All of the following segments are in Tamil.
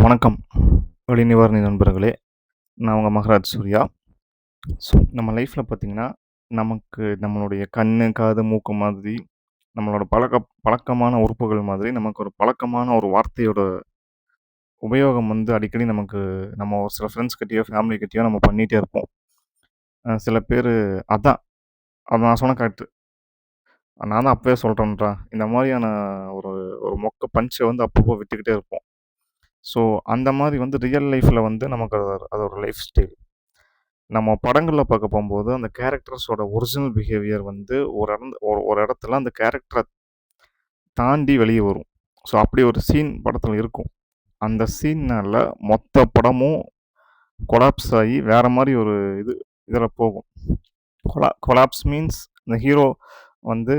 வணக்கம். வலி நிவாரணி நண்பர்களே! நான் உங்க மகராஜ் சூர்யா. நம்ம லைஃப்ல பார்த்தீங்கன்னா, நமக்கு நம்மளுடைய கண்ணு, காது, மூக்கு மாதிரி நம்மளோட பழக்கமான உறுப்புகள் மாதிரி நமக்கு ஒரு பழக்கமான ஒரு வார்த்தையோட உபயோகம் அடிக்கடி நம்ம ஒரு சில ஃப்ரெண்ட்ஸ் கிட்டயோ, ஃபேமிலி கிட்டயோ நம்ம பண்ணிட்டே இருப்போம். சில பேரு அதான், அது நான் சொன்னா கரெக்ட்டு. நான் தான் அப்பவே சொல்றேன்டா. இந்த மாரியான ஒரு ஒரு மொக்க பஞ்ச்ச அப்பப்போ விட்டுக்கிட்டே இருப்போம். ஸோ, அந்த மாரி ரியல் லைஃப்ல நமக்கு அது ஒரு லைஃப் ஸ்டைல். நம்ம படங்கள்ல பார்க்க போம்போது, அந்த கேரக்டர்ஸோட ஒரிஜினல் பிஹேவியர் ஒரு இடத்துல அந்த கேரக்டர தாண்டி வெளிய வரும். ஸோ, அப்படி ஒரு சீன் படத்துல இருக்கும். அந்த சீன்னால மொத்த படமும் கொலாப்ஸ் ஆயி வேற மாரி ஒரு இதுல போகும். கொலாப்ஸ் மீன்ஸ் இந்த ஹீரோ வந்து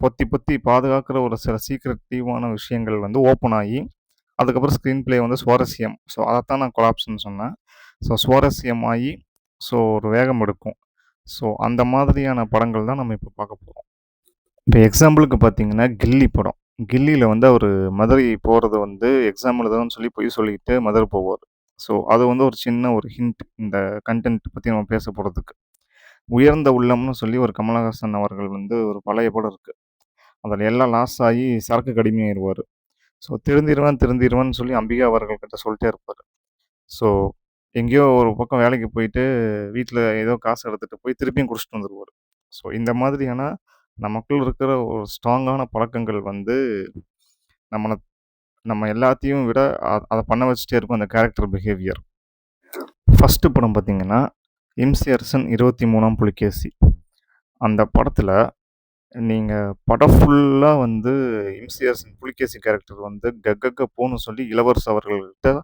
பொத்தி பொத்தி பாதுகாக்கிற ஒரு சில சீக்ரெட்டிவான விஷயங்கள் ஓப்பன் ஆயி, அதுக்கப்புறம் ஸ்க்ரீன் பிளே சுவாரஸ்யம். ஸோ, அதத்தான் நான் கொலாப்ஸ்ன்னு சொன்னேன். ஸோ, சுவாரஸ்யமாயி ஒரு வேகம் எடுக்கும். ஸோ, அந்த மாதிரியான படங்கள் தான் நம்ம இப்ப பார்க்க போறோம். இப்ப எக்ஸாம்பிளுக்கு பார்த்தீங்கன்னா, கில்லி படம். கில்லில அவரு மதுரை போறது எக்ஸாம் எழுதணும்னு சொல்லி பொய் சொல்லிட்டு மதுரை போவாரு. ஸோ, அது ஒரு சின்ன ஒரு ஹிண்ட் இந்த கன்டென்ட் பத்தி நம்ம பேச போறதுக்கு. உயர்ந்த உள்ளம்னு சொல்லி ஒரு கமலஹாசன் அவர்கள் ஒரு பழைய படம் இருக்கு. அதில எல்லாம் லாஸ் ஆயி சரக்குக்கு அடிமையாயிருவாரு. ஸோ, திருந்திருவேன்னு சொல்லி அம்பிகா அவர்கள் கிட்ட சொல்ட்டே இருப்பாரு. ஸோ, எங்கேயோ ஒரு பக்கம் வேலைக்கு போயிட்டு, வீட்ல ஏதோ காசு எடுத்துட்டு போய் திருப்பியும் குடிச்சிட்டு வந்துருவாரு. ஸோ, இந்த மாதிரியான நமக்குள்ள இருக்கிற ஒரு ஸ்ட்ராங்கான பழக்கங்கள் நம்மள நம்ம எல்லாத்தையும் விட அத பண்ண வச்சுட்டே இருக்கும் அந்த கேரக்டர் பிஹேவியர். ஃபர்ஸ்ட்டு படம் பார்த்தீங்கன்னா, இம்சியரசன் 23ஆம் புலிகேசி. அந்த படத்துல நீங்க படம் ஃபுல்லா இம்சியரசன் புலிகேசி கேரக்டர் கககபோன்னு சொல்லி இளவரசு அவர்கள்கிட்ட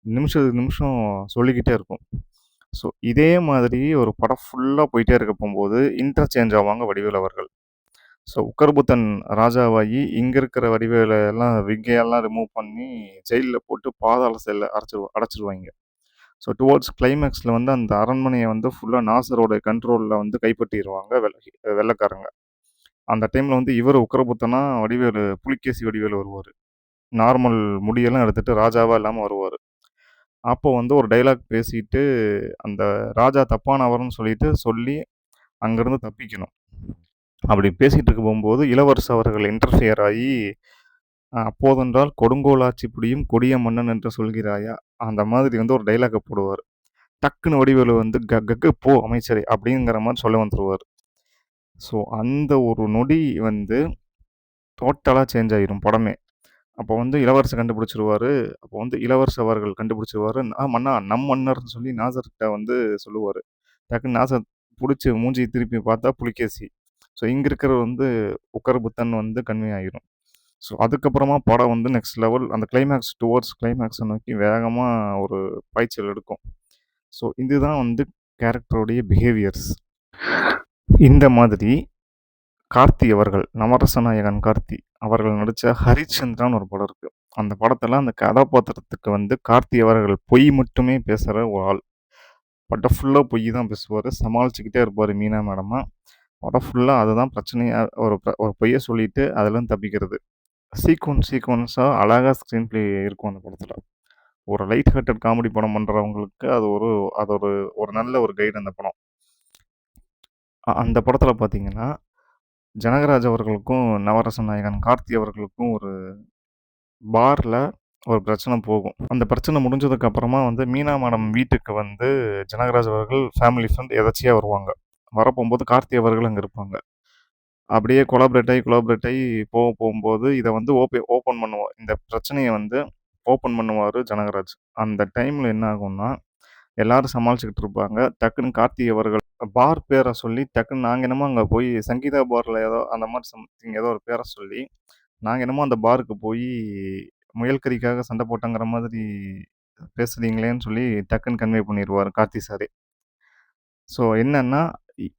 நிமிஷத்துக்கு நிமிஷம் சொல்லிக்கிட்டே இருக்கும். ஸோ, இதே மாதிரி ஒரு படம் ஃபுல்லா போயிட்டே இருக்க போம்போது, இன்டர்சேஞ்ச் ஆவாங்க வடிவேலு அவர்கள். ஸோ, உக்கரபுத்தன் ராஜாவாகி, இங்க இருக்கிற வடிவேல எல்லாம் விக்கையெல்லாம் ரிமூவ் பண்ணி, ஜெயில்ல போட்டு பாதாள செல்ல அடைச்சிருவாய்ங்க. ஸோ, டுவார்ட்ஸ் கிளைமேக்ஸ்ல அந்த அரண்மனைய ஃபுல்லா நாசரோட கண்ட்ரோல்ல கைப்பற்றிருவாங்க வெள்ளைக்காரங்க. அந்த டைம்ல இவரு உக்கரபுத்தனா புலிகேசி வடிவேலு வருவாரு. நார்மல் முடியெல்லாம் எடுத்துட்டு ராஜாவா இல்லாம வருவாரு. அப்போ ஒரு டயலாக் பேசிட்டு, அந்த ராஜா தப்பானவர்ன்னு சொல்லி அங்கருந்து தப்பிக்கணும். அப்படி பேசிட்டு இருக்க போம்போது, இளவரசு அவர்கள் இன்டர்ஃபியர் ஆயி, அப்போதென்றால் கொடுங்கோல் ஆட்சி புரியும் கொடிய மன்னன் என்று சொல்கிறாயா? அந்த மாதிரி ஒரு டயலாக்க போடுவாரு. டக்குனு வடிவேலு கக்கு போ அமைச்சரே! அப்படிங்கிற மாரி சொல்ல வந்துருவாரு. ஸோ, அந்த ஒரு நொடி டோட்டலா சேஞ்ச் ஆயிரும் படமே. அப்போ இளவரசர் கண்டுபிடிச்சுருவாரு. அப்போ இளவரசு அவர்கள் கண்டுபிடிச்சுருவாரு. மன்னா நம் மன்னர்ன்னு சொல்லி நாசர்ட்ட சொல்லுவாரு. டக்குன்னு நாசர் புடிச்சு மூஞ்சிய திருப்பி பார்த்தா புலிகேசி. ஸோ, இங்க இருக்கிறவர் உக்கரபுத்தன் கன்வே ஆயிரும். ஸோ, அதுக்கப்புறமா படம் நெக்ஸ்ட் லெவல் அந்த டுவர்ட்ஸ் கிளைமாக்ஸ நோக்கி வேகமா ஒரு பாய்ச்சல் எடுக்கும். ஸோ, இதுதான் கேரக்டருடைய பிஹேவியர்ஸ். இந்த மாதிரி கார்த்தி அவர்கள், நவரச நாயகன் கார்த்தி அவர்கள் நடிச்ச ஹரிச்சந்திரான்னு ஒரு படம் இருக்கு. அந்த படத்துல அந்த கதாபாத்திரத்துக்கு கார்த்தி அவர்கள் பொய் மட்டுமே பேசுற ஒரு ஆள். படம் ஃபுல்லா பொய் தான் பேசுவாரு. சமாளிச்சுக்கிட்டே இருப்பாரு மீனா மேடம. படம் ஃபுல்லா அதுதான் பிரச்சனையா ஒரு பொய்ய சொல்லிட்டு அதுலருந்து தப்பிக்கிறது. சீக்வன்ஸா அழகா ஸ்க்ரீன் ப்ளே இருக்கும் அந்த படத்துல. ஒரு லைட் ஹார்ட்டட் காமெடி படம் பண்றவங்களுக்கு அது ஒரு ஒரு நல்ல ஒரு கைடு அந்த படம். அந்த படத்துல பார்த்தீங்கன்னா, ஜனகராஜ் அவர்களுக்கும், நவரச நாயகன் கார்த்தி அவர்களுக்கும் ஒரு பார்ல ஒரு பிரச்சனை போகும். அந்த பிரச்சனை முடிஞ்சதுக்கு அப்புறமா மீனா மேடம் வீட்டுக்கு ஜனகராஜ் அவர்கள் ஃபேமிலி ஃப்ரெண்ட் எதர்ச்சியா வருவாங்க. வரப்போம்போது கார்த்தி அவர்கள் அங்க இருப்பாங்க. அப்படியே கொலாபரேட் ஆயி போகும்போது இத ஓப்பன் பண்ணுவோம். இந்த பிரச்சனைய ஓப்பன் பண்ணுவாரு ஜனகராஜ். அந்த டைம்ல என்ன ஆகும்னா, எல்லாரும் சமாளிச்சுக்கிட்டு இருப்பாங்க. டக்குன்னு கார்த்தி அவர்கள் பார் பேர சொல்லி டக்குன்னு நாங்க என்னமோ அங்க போய் சங்கீதா பார்ல ஏதோ அந்த மாரி சம்திங் ஏதோ ஒரு பேர சொல்லி, நாங்க என்னமோ அந்த பாருக்கு போயி முயல் கறிக்காக சண்டை போட்டோங்கிற மாதிரி பேசுறீங்களேன்னு சொல்லி டக்குன்னு கன்வே பண்ணிருவாரு கார்த்தி சாரே. ஸோ என்னன்னா,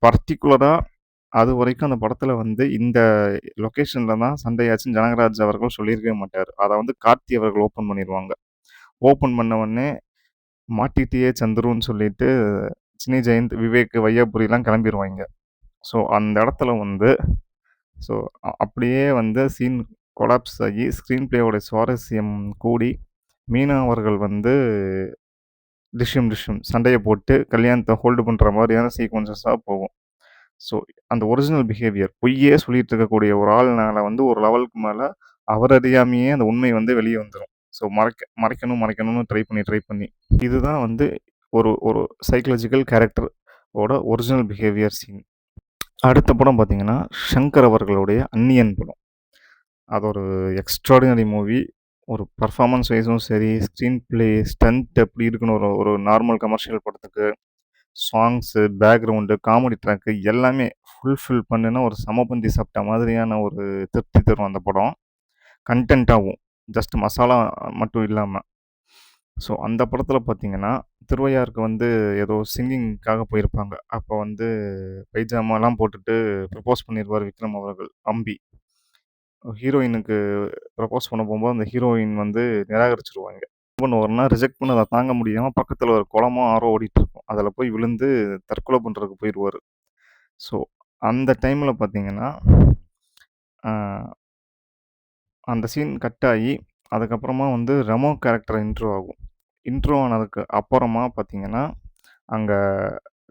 பர்ட்டிகுலரா அதுவரைக்கும் அந்த படத்துல இந்த லொகேஷன்ல தான் சண்டையாச்சுன்னு ஜனகராஜ் அவர்கள் சொல்லியிருக்கவே மாட்டாரு. அத கார்த்தி அவர்கள் ஓப்பன் பண்ணிருவாங்க. ஓப்பன் பண்ண உடனே மாட்டிட்டியே சந்துருன்னு சொல்லிட்டு சினி ஜெயந்த், விவேக், வையாபுரிலாம் கிளம்பிருவாய்ங்க. ஸோ அந்த இடத்துல ஸோ அப்படியே சீன் கொலாப்ஸ் ஆகி ஸ்க்ரீன் பிளேவோட சுவாரஸ்யம் கூடி மீனா அவர்கள் வந்து டிஷ்யூம் டிஷ்யூம் சண்டைய போட்டு கல்யாணத்த ஹோல்டு பண்ற மாதிரியான சீக்வென்ஸஸா போகும். ஸோ, அந்த ஒரிஜினல் பிஹேவியர் பொய்யே சொல்லிட்டு இருக்கக்கூடிய ஒரு ஆள்னால வந்து ஒரு லெவலுக்கு மேல அவர் அறியாமயே அந்த உண்மை வந்து வெளிய வந்துரும். ஸோ, மறைக்கணும்னு ட்ரை பண்ணி. இதுதான் வந்து ஒரு ஒரு சைக்காலஜிக்கல் கேரக்டர் ஓட ஒரிஜினல் பிஹேவியர் சீன். அடுத்த படம் பார்த்தீங்கன்னா, ஷங்கர் அவர்களுடைய அந்நியன் படம். அது ஒரு எக்ஸ்ட்ராடினரி மூவி. ஒரு பெர்ஃபார்மன்ஸ் வைஸும் சரி, ஸ்க்ரீன் பிளே, ஸ்டண்ட் எப்படி இருக்குன்னு ஒரு ஒரு நார்மல் கமர்ஷியல் படத்துக்கு, சாங்ஸு, பேக்ரவுண்டு, காமெடி ட்ராக்கு எல்லாமே ஃபுல்ஃபில் பண்ணுன ஒரு சமபந்தி சாப்பிட்ட மாதிரியான ஒரு திருப்தி தரும் அந்த படம். கன்டென்ட்டாவும். ஜஸ்ட் மசாலா மட்டும் இல்லாம. ஸோ, அந்த படத்துல பார்த்தீங்கன்னா, திருவையாறுக்கு வந்து ஏதோ சிங்கிங்க்காக போயிருப்பாங்க. அப்போ வந்து பைஜாமாலாம் போட்டுட்டு ப்ரப்போஸ் பண்ணிருப்பாரு விக்ரம் அவர்கள், அம்பி. ஹீரோயினுக்கு ப்ரப்போஸ் பண்ண போம்போது, அந்த ஹீரோயின் வந்து நிராகரிச்சுருவாங்க. என்ன பண்ணுவாருன்னா, ரிஜெக்ட் பண்ணத தாங்க முடியாம பக்கத்துல ஒரு குளமோ, ஆறோ ஓடிட்டுருக்கும். அதுல போய் விழுந்து தற்கொலை பண்றதுக்கு போயிருவாரு. ஸோ, அந்த டைம்ல பார்த்தீங்கன்னா, அ அந்த சீன் கட் ஆயி, அதுக்கப்புறமா வந்து ரெமோ கேரக்டர் இன்ட்ரோ ஆகும். இன்ட்ரோ ஆனதுக்கு அப்புறமா பார்த்தீங்கன்னா, அங்க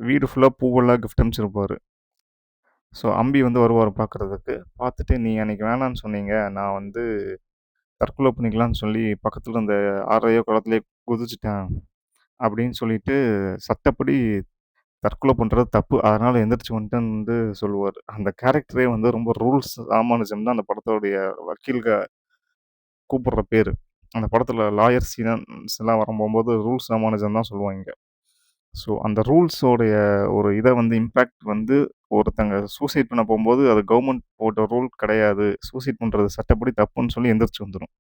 வீடு ஃபுல்லா பூவெல்லாம் கிஃப்ட் அனுப்பிச்சிருப்பாரு. ஸோ, அம்பி வந்து வருவாரு பார்க்கறதுக்கு. பார்த்துட்டு, "நீங்க அன்னைக்கு வேணான்னு சொன்னீங்க. நான் வந்து தற்கொலை பண்ணிக்கலான்னு சொல்லி பக்கத்துல இருந்த ஆறையோ, குளத்திலயோ குதிச்சுட்டேன்." அப்படின்னு சொல்லிட்டு, சட்டப்படி தற்கொலை பண்றது தப்பு. அதனால எந்திரிச்சு வந்துட்டேன்னு வந்து சொல்லுவாரு. அந்த கேரக்டரே வந்து ரொம்ப ரூல்ஸ் ராமானுஜம் தான் அந்த படத்தோடைய வக்கீல்க கூப்பிடுற பேரு. அந்த படத்துல லாயர் சீன்ஸ்லாம் வரும்போது ரூல்ஸ் ராமானுஜம் தான் சொல்லுவாய்ங்க. ஸோ, அந்த ரூல்ஸோடைய ஒரு இத வந்து இம்பேக்ட் வந்து ஒருத்தங்க சூசைட் பண்ண போம்போது, அது கவர்மெண்ட் போட்ட ரூல் கிடையாது. சூசைட் பண்றது சட்டப்படி தப்புன்னு சொல்லி எந்திரிச்சு வந்துரும்.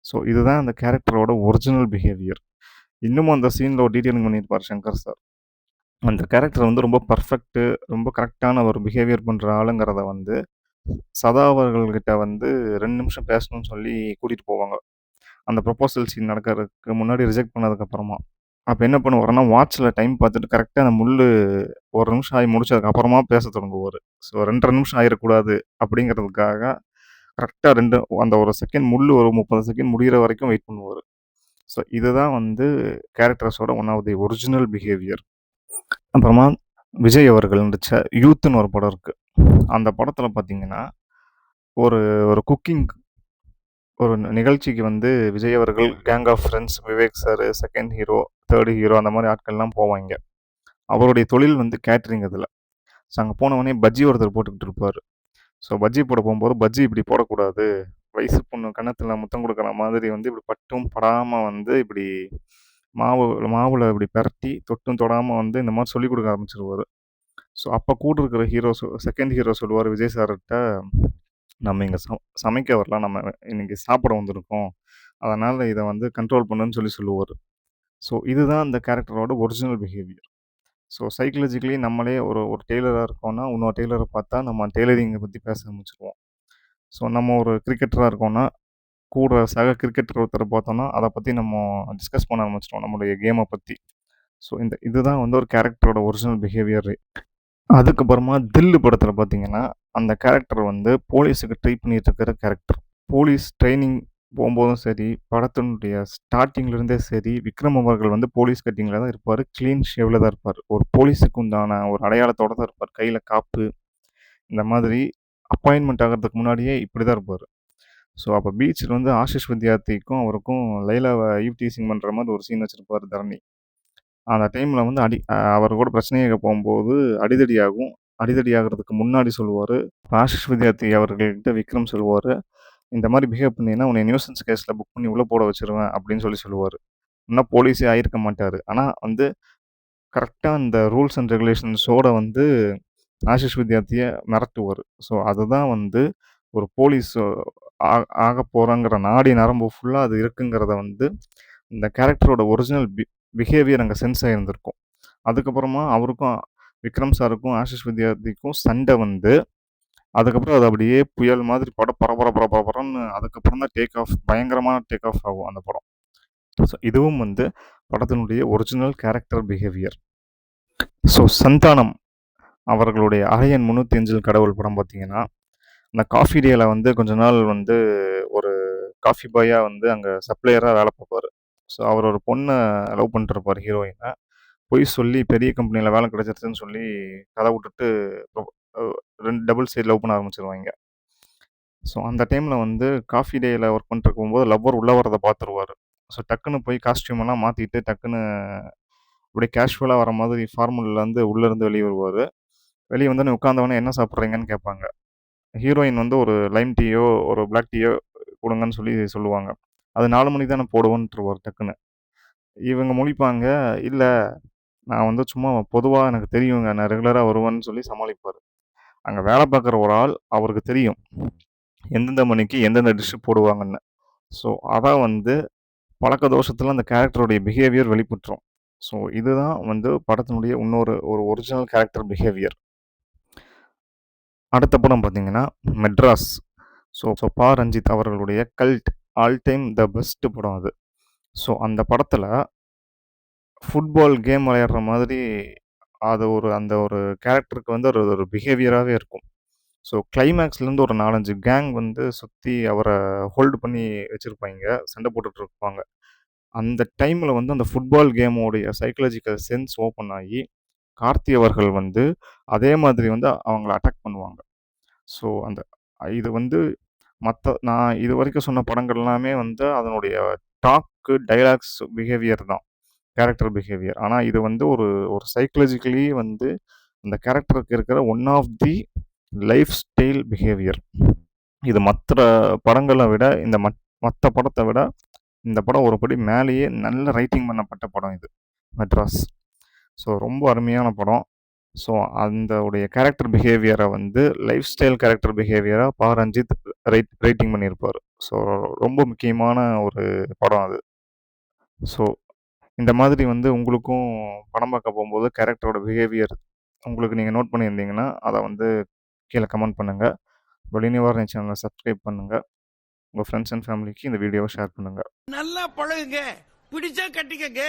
ஸோ, இதுதான் அந்த கேரக்டரோட ஒரிஜினல் பிஹேவியர். இன்னமும் அந்த சீன்ல ஒரு டீட்டெயிலிங் பண்ணியிருப்பார் சங்கர் சார். அந்த கேரக்டர் வந்து ரொம்ப பெர்ஃபெக்ட்டு, ரொம்ப கரெக்ட்டான ஒரு பிஹேவியர் பண்ற ஆளுங்கிறத வந்து, சதா அவர்கள்கிட்ட வந்து 2 நிமிஷம் பேசணும்னு சொல்லி கூட்டிட்டு போவாங்க. அந்த ப்ரொபோசல் சீன் நடக்கறதுக்கு முன்னாடி ரிஜெக்ட் பண்ணதுக்கு அப்புறமா. அப்ப என்ன பண்ணுவாருன்னா, வாட்ச்ல டைம் பார்த்துட்டு கரெக்ட்டா அந்த முள்ளு 1 நிமிஷம் ஆகி முடிச்சதுக்கு அப்புறமா பேசத் தொடங்குவாரு. ஸோ 2 1/2 நிமிஷம் ஆயிறக்கூடாது அப்படிங்கிறதுக்காக, கரெக்ட்டா 2 அந்த ஒரு செகண்ட் முள்ளு ஒரு 30 செகண்ட் முடியிற வரைக்கும் வெயிட் பண்ணுவாரு. ஸோ இதுதான் வந்து கேரக்டர்ஸோட one of the original behaviour. அப்புறமா விஜய் அவர்கள் நடிச்ச யூத்ன்னு ஒரு படம் இருக்கு. அந்த படத்துல பார்த்தீங்கன்னா, ஒரு ஒரு குக்கிங் ஒரு நிகழ்ச்சிக்கு வந்து விஜய் அவர்கள் gang of friends, Vivek sir, 2ண்ட் ஹீரோ, 3 ஹீரோ அந்த மாரி ஆட்கள்லாம் போவாய்ங்க. அவருடைய தொழில் வந்து கேட்டரிங் அதுல. ஸோ அங்க போனவுனே பஜ்ஜி ஒருத்தர் போட்டுக்கிட்டு இருப்பாரு. ஸோ பஜ்ஜி போட போம்போது, "பஜ்ஜி இப்படி போடக்கூடாது. வயசு பொண்ணு கன்னத்துல முத்தம் குடுக்குற மாதிரி வந்து இப்படி பட்டும் படாம வந்து இப்படி மாவு மாவுல இப்படி பெரட்டி தொட்டும் தொடாம வந்து இந்த மாரி சொல்லிக் குடுக்க ஆரம்பிச்சுருவாரு." ஸோ அப்ப கூட இருக்கிற ஹீரோ 2ண்ட் ஹீரோ சொல்லுவாரு விஜய் சார்ட்ட, "நம்ம இங்க சமைக்க வரல. நம்ம இன்னைக்கு சாப்பிட வந்திருக்கோம். அதனால இத வந்து கண்ட்ரோல் பண்ணுன்னு" சொல்லுவாரு. ஸோ இதுதான் அந்த கேரக்டரோட ஒரிஜினல் பிஹேவியர். ஸோ சைக்காலஜிக்கலி நம்மளே ஒரு ஒரு டெய்லரா இருக்கோம்னா, இன்னொரு டெய்லர பார்த்தா நம்ம டெய்லரிங்க பத்தி பேச ஆரம்பிச்சுருவோம். ஸோ நம்ம ஒரு கிரிக்கெட்டரா இருக்கோம்னா, கூட சக கிரிக்கெட்டர் ஒருத்தர பார்த்தோம்னா, அத பத்தி நம்ம டிஸ்கஸ் பண்ண ஆரம்பிச்சுருவோம். நம்மளுடைய கேம பத்தி. ஸோ இதுதான் வந்து ஒரு கேரக்டரோட ஒரிஜினல் பிஹேவியரே. அதுக்கப்புறமா தில்லு படத்துல பார்த்தீங்கன்னா, அந்த கேரக்டர் வந்து போலீஸுக்கு ட்ரை பண்ணிட்டு இருக்கிற கேரக்டர். போலீஸ் ட்ரெய்னிங் போம்போதும் சரி, படத்தினுடைய ஸ்டார்ட்டிங்ல இருந்தே சரி, விக்ரம் அவர்கள் வந்து போலீஸ் கட்டிங்ல தான் இருப்பாரு. கிளீன் ஷேவ்ல தான் இருப்பாரு. ஒரு போலீஸுக்கு உண்டான ஒரு அடையாளத்தோட தான் இருப்பாரு. கையில காப்பு, இந்த மாதிரி அப்பாயின்ட்மென்ட் ஆகறதுக்கு முன்னாடியே இப்படி தான் இருப்பாரு. ஸோ, அப்ப பீச்ல வந்து ஆஷிஷ் வித்யார்த்திக்கும் அவருக்கும் லைலாவ ஈவ் டீசிங் பண்ற மாரி ஒரு சீன் வச்சிருப்பாரு தரணி. அந்த டைம்ல வந்து அவர் கூட பிரச்சனையாக போம்போது அடிதடி ஆகும். அடிதடி ஆகுறதுக்கு முன்னாடி சொல்லுவாரு, ஆஷிஷ் வித்யார்த்தி அவர்கள்கிட்ட விக்ரம் சொல்லுவாரு, "இந்த மாரி பிஹேவ் பண்ணீன்னா, உன்னைய நியூசன்ஸ் கேஸ்ல புக் பண்ணி உள்ள போட வச்சுருவேன்." அப்படின்னு சொல்லுவாரு. இன்னும் போலீஸே ஆயிருக்க மாட்டாரு. ஆனா வந்து கரெக்ட்டா அந்த ரூல்ஸ் அண்ட் ரெகுலேஷன்ஸோட வந்து ஆஷிஷ் வித்யார்த்திய மிரட்டுவாரு. ஸோ அதுதான் வந்து ஒரு போலீஸ் ஆ ஆகப்போறோங்கிற நாடி நரம்பு ஃபுல்லா அது இருக்குங்கிறத வந்து, இந்த கேரக்டரோட ஒரிஜினல் பிஹேவியர் அங்க சென்ஸ் ஆயிருந்திருக்கும். அதுக்கப்புறமா அவருக்கும் விக்ரம் சாருக்கும், ஆஷிஷ் வித்யார்த்திக்கும் சண்ட வந்து, அதுக்கப்புறம் அது அப்படியே புயல் மாதிரி படம் பரபர பர பரபரன்னு அதுக்கப்புறம் தான் டேக் ஆஃப் பயங்கரமான டேக் ஆஃப் ஆகும் அந்த படம். ஸோ இதுவும் வந்து படத்தினுடைய original character behaviour. So Santhanam அவர்களுடைய "அரையன் 305 கடவுள்" படம் பார்த்தீங்கன்னா, அந்த காஃபி டேல வந்து கொஞ்ச நாள் வந்து ஒரு காஃபி பாயா வந்து அங்க சப்ளையரா வேல பார்ப்பாரு. ஸோ அவர் ஒரு பொண்ணை லவ் பண்ணிட்டுருப்பார் ஹீரோயினை. பொய் சொல்லி பெரிய கம்பெனியில் வேலை கிடைச்சிருச்சுன்னு சொல்லி கதை விட்டுட்டு 2 டபுள் சைடு லவ் பண்ண ஆரம்பிச்சிருவாங்க. ஸோ அந்த டைமில் வந்து காஃபி டேயில் ஒர்க் பண்ணிட்டு இருக்கும்போது லவ்வர் உள்ளே வரதை பார்த்துருவார். ஸோ டக்குன்னு போய் காஸ்டியூம் எல்லாம் மாற்றிட்டு டக்குன்னு அப்படியே கேஷுவலாக வர மாதிரி ஃபார்முலேருந்து உள்ளேருந்து வெளியே வருவார். வெளியே வந்தோடனே உட்காந்தவொடனே என்ன சாப்பிட்றீங்கன்னு கேட்பாங்க. ஹீரோயின் வந்து ஒரு லைம் டீயோ ஒரு பிளாக் டீயோ கொடுங்கன்னு சொல்லி சொல்லுவாங்க. அது 4 மணிக்கு தானே போடுவோன்ட்டுருவார் டக்குன்னு. இவங்க முழிப்பாங்க, "இல்ல நான் வந்து சும்மா பொதுவா எனக்கு தெரியுங்க. நான் ரெகுலரா வருவேன்னு" சொல்லி சமாளிப்பாரு. அங்க வேலை பார்க்குற ஒரு ஆள் அவருக்கு தெரியும். எந்தெந்த மணிக்கு எந்தெந்த டிஷ் போடுவாங்கன்னு. ஸோ அதான் வந்து பழக்க தோஷத்துல அந்த கேரக்டருடைய பிஹேவியர் வெளிப்பட்டுரும். ஸோ இதுதான் வந்து படத்தினுடைய ஒரு ஒரிஜினல் கேரக்டர் பிஹேவியர். அடுத்த படம் பார்த்தீங்கன்னா, மெட்ராஸ். ஸோ பா. ரஞ்சித் அவர்களுடைய cult all time the best படம் அது. ஸோ அந்த படத்துல ஃபுட்பால் கேம் விளையாடுற மாதிரி அது அந்த ஒரு கேரக்டருக்கு வந்து ஒரு ஒரு பிஹேவியராகவே இருக்கும். ஸோ கிளைமேக்ஸ்லேருந்து ஒரு 4, 5 கேங் வந்து சுற்றி அவரை ஹோல்டு பண்ணி வச்சுருப்பாங்க, சண்டை போட்டுட்டு இருப்பாங்க. அந்த டைமில் வந்து அந்த ஃபுட்பால் கேமோடைய சைக்காலஜிக்கல் சென்ஸ் ஓப்பன் ஆகி கார்த்தி அவர்கள் வந்து அதே மாதிரி வந்து அவங்கள அட்டாக் பண்ணுவாங்க. ஸோ இது வந்து நான் இது வரைக்கும் சொன்ன படங்கள் எல்லாமே வந்து அதனுடைய டாக்கு, டயலாக்ஸ், பிஹேவியர் தான். Character behaviour. ஆனா இது வந்து ஒரு ஒரு சைக்காலஜிக்கலி வந்து அந்த கேரக்டருக்கு இருக்கிற one of the lifestyle behaviour. இது மற்ற படங்களை விட மற்ற படத்தை விட இந்த படம் ஒரு படி மேலேயே நல்ல ரைட்டிங் பண்ணப்பட்ட படம் இது, மெட்ராஸ். ஸோ ரொம்ப அருமையான படம். ஸோ அந்த உடைய கேரக்டர் பிஹேவியரை வந்து லைஃப் ஸ்டைல் கேரக்டர் பிஹேவியரா பா. ரஞ்சித் ரைட்டிங் பண்ணியிருப்பார். ஸோ ரொம்ப முக்கியமான ஒரு படம் அது. ஸோ இந்த மாதிரி வந்து உங்களுக்கும் படம் பார்க்க போகும்போது கேரக்டரோட பிஹேவியர் உங்களுக்கு நீங்கள் நோட் பண்ணியிருந்தீங்கன்னா அதை வந்து கீழே கமெண்ட் பண்ணுங்கள். வெளி நிவாரணை சேனலை சப்ஸ்கிரைப் பண்ணுங்கள். உங்கள் ஃப்ரெண்ட்ஸ் அண்ட் ஃபேமிலிக்கு இந்த வீடியோவை ஷேர் பண்ணுங்கள். நல்லா பழகுங்க, பிடிச்சா கட்டிக்கங்க.